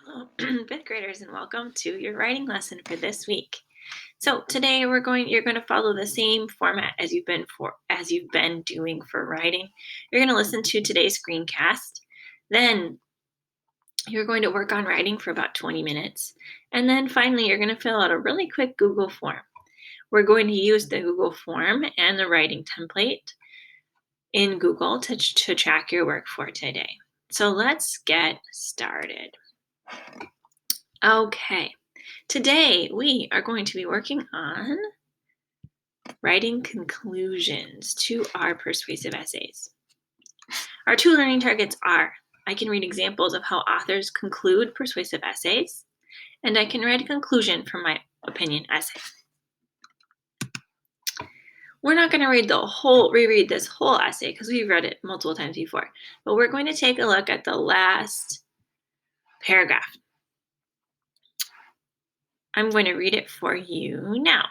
Hello, fifth graders, and welcome to your writing lesson for this week. So today you're going to follow the same format as you've been doing for writing. You're going to listen to today's screencast. Then you're going to work on writing for about 20 minutes. And then finally, you're going to fill out a really quick Google form. We're going to use the Google form and the writing template in Google to track your work for today. So let's get started. Okay, today we are going to be working on writing conclusions to our persuasive essays. Our two learning targets are: I can read examples of how authors conclude persuasive essays, and I can write a conclusion from my opinion essay. We're not going to reread this whole essay because we've read it multiple times before, but we're going to take a look at the last paragraph. I'm going to read it for you now.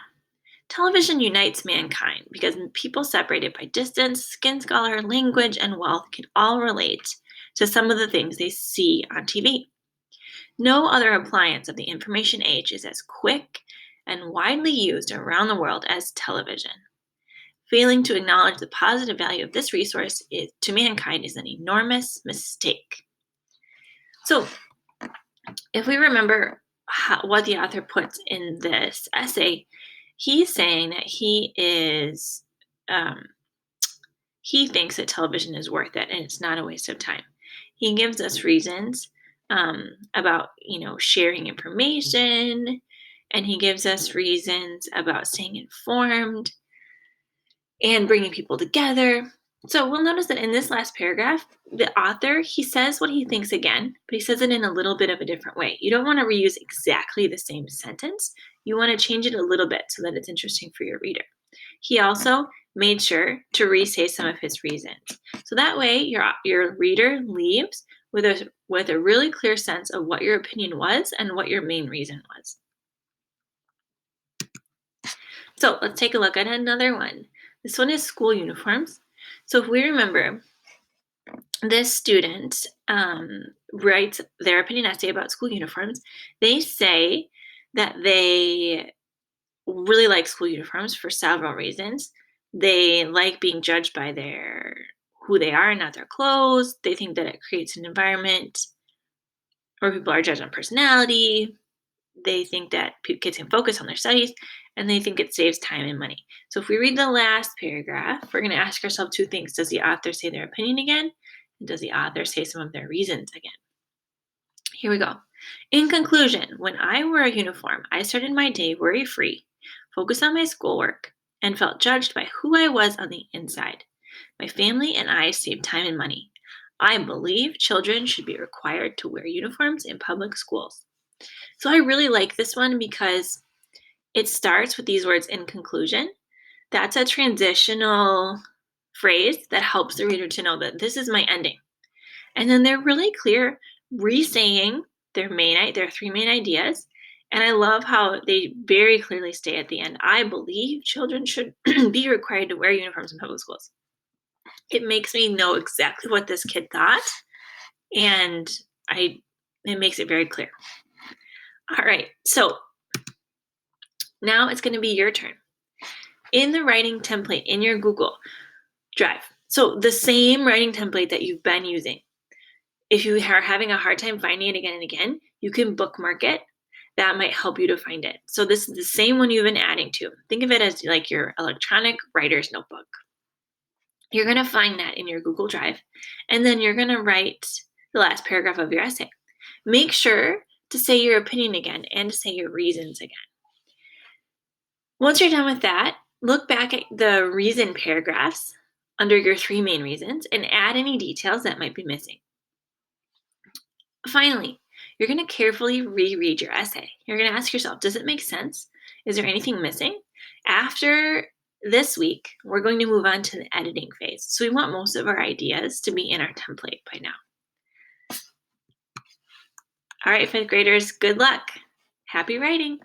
Television unites mankind because people separated by distance, skin color, language, and wealth can all relate to some of the things they see on TV. No other appliance of the information age is as quick and widely used around the world as television. Failing to acknowledge the positive value of this resource to mankind is an enormous mistake. So, if we remember what the author puts in this essay, he's saying that he thinks that television is worth it and it's not a waste of time. He gives us reasons about sharing information, and he gives us reasons about staying informed and bringing people together. So we'll notice that in this last paragraph, the author, he says what he thinks again, but he says it in a little bit of a different way. You don't want to reuse exactly the same sentence. You want to change it a little bit so that it's interesting for your reader. He also made sure to re-say some of his reasons. So that way your reader leaves with a really clear sense of what your opinion was and what your main reason was. So let's take a look at another one. This one is school uniforms. So if we remember, this student writes their opinion essay about school uniforms. They say that they really like school uniforms for several reasons. They like being judged by who they are and not their clothes. They think that it creates an environment where people are judged on personality. They think that kids can focus on their studies, and they think it saves time and money. So if we read the last paragraph, we're going to ask ourselves two things. Does the author say their opinion again? And does the author say some of their reasons again? Here we go. In conclusion, when I wore a uniform, I started my day worry-free, focused on my schoolwork, and felt judged by who I was on the inside. My family and I saved time and money. I believe children should be required to wear uniforms in public schools. So I really like this one because it starts with these words, in conclusion. That's a transitional phrase that helps the reader to know that this is my ending. And then they're really clear, re-saying their three main ideas. And I love how they very clearly state at the end, I believe children should be required to wear uniforms in public schools. It makes me know exactly what this kid thought, and it makes it very clear. All right, so now it's going to be your turn. In the writing template in your Google Drive, so the same writing template that you've been using, if you are having a hard time finding it again and again, you can bookmark it. That might help you to find it. So this is the same one you've been adding to. Think of it as like your electronic writer's notebook. You're going to find that in your Google Drive, and then you're going to write the last paragraph of your essay. Make sure to say your opinion again and to say your reasons again. Once you're done with that, look back at the reason paragraphs under your three main reasons and add any details that might be missing. Finally, you're going to carefully reread your essay. You're going to ask yourself, does it make sense? Is there anything missing? After this week, we're going to move on to the editing phase. So we want most of our ideas to be in our template by now. All right, fifth graders, good luck. Happy writing.